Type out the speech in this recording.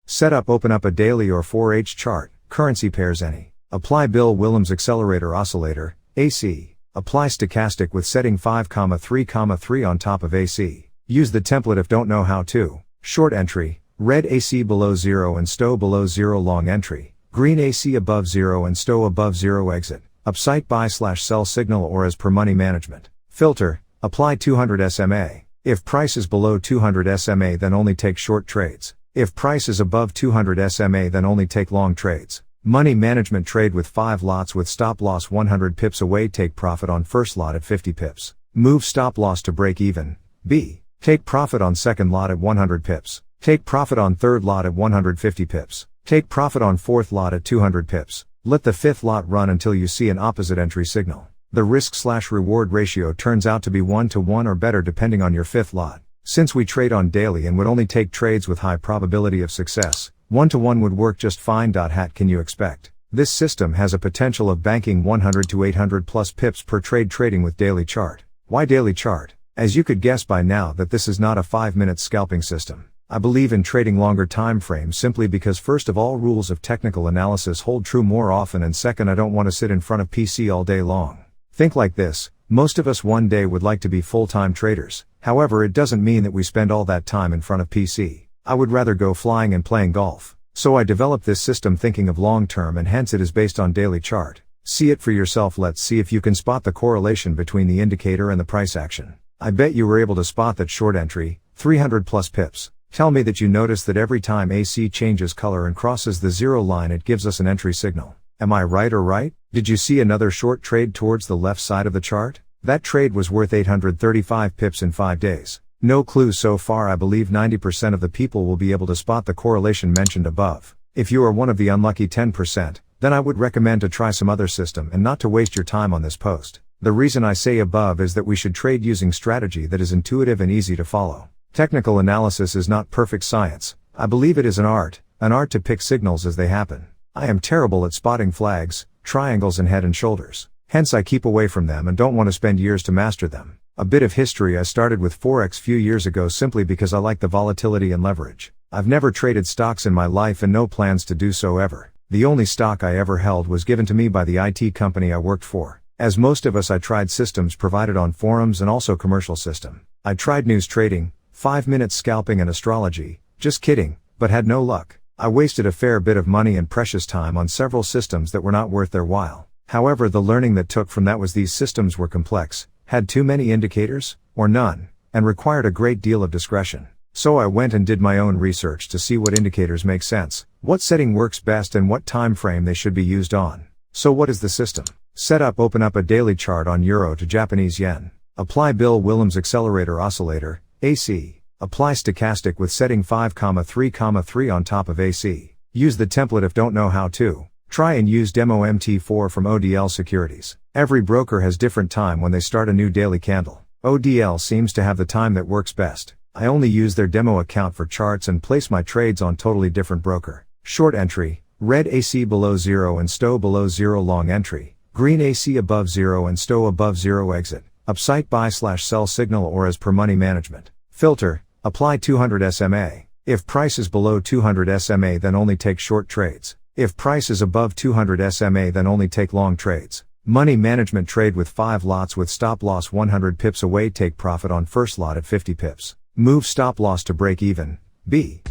Set up Open up a daily or 4H chart, currency pairs any. Apply Bill-Willems accelerator oscillator, AC. Apply stochastic with setting 5,3,3 on top of AC. Use the template if don't know how to. Short entry, red AC below 0 and stow below 0 long entry, green AC above 0 and stow above 0 exit, upside buy/sell signal or as per money management. Filter, apply 200 SMA. If price is below 200 SMA then only take short trades. If price is above 200 SMA then only take long trades. Money management trade with 5 lots with stop loss 100 pips away, take profit on first lot at 50 pips. Move stop loss to break even. B. Take profit on second lot at 100 pips. Take profit on third lot at 150 pips. Take profit on fourth lot at 200 pips. Let the fifth lot run until you see an opposite entry signal. The risk/reward ratio turns out to be 1-to-1 or better depending on your fifth lot. Since we trade on daily and would only take trades with high probability of success, 1-to-1 would work just fine. Hat can you expect? This system has a potential of banking 100 to 800 plus pips per trade trading with daily chart. Why daily chart? As you could guess by now that this is not a 5-minute scalping system. I believe in trading longer time frames simply because first of all rules of technical analysis hold true more often, and second I don't want to sit in front of PC all day long. Think like this, most of us one day would like to be full-time traders, however it doesn't mean that we spend all that time in front of PC. I would rather go flying and playing golf. So I developed this system thinking of long term, and hence it is based on daily chart. See it for yourself. Let's see if you can spot the correlation between the indicator and the price action. I bet you were able to spot that short entry, 300 plus pips. Tell me that you notice that every time AC changes color and crosses the 0 line it gives us an entry signal. Am I right or right? Did you see another short trade towards the left side of the chart? That trade was worth 835 pips in 5 days. No clue so far. I believe 90% of the people will be able to spot the correlation mentioned above. If you are one of the unlucky 10%, then I would recommend to try some other system and not to waste your time on this post. The reason I say above is that we should trade using strategy that is intuitive and easy to follow. Technical analysis is not perfect science. I believe it is an art to pick signals as they happen. I am terrible at spotting flags, triangles and head and shoulders. Hence I keep away from them and don't want to spend years to master them. A bit of history: I started with forex few years ago simply because I like the volatility and leverage. I've never traded stocks in my life and no plans to do so ever. The only stock I ever held was given to me by the IT company I worked for. As most of us, I tried systems provided on forums and also commercial system. I tried news trading, 5-minute scalping and astrology, just kidding, but had no luck. I wasted a fair bit of money and precious time on several systems that were not worth their while. However, the learning that took from that was these systems were complex, had too many indicators, or none, and required a great deal of discretion. So I went and did my own research to see what indicators make sense, what setting works best and what time frame they should be used on. So what is the system? Set up Open up a daily chart on Euro to Japanese Yen. Apply Bill-Willems accelerator oscillator, AC. Apply stochastic with setting 5,3,3 on top of AC. Use the template if don't know how to. Try and use demo MT4 from ODL Securities. Every broker has different time when they start a new daily candle. ODL seems to have the time that works best. I only use their demo account for charts and place my trades on totally different broker. Short entry, red AC below 0 and stow below 0 long entry, green AC above 0 and stow above 0 exit, upside buy/sell signal or as per money management. Filter, apply 200 SMA. If price is below 200 SMA then only take short trades. If price is above 200 SMA then only take long trades. Money management trade with 5 lots with stop loss 100 pips away, take profit on first lot at 50 pips. Move stop loss to break even. B.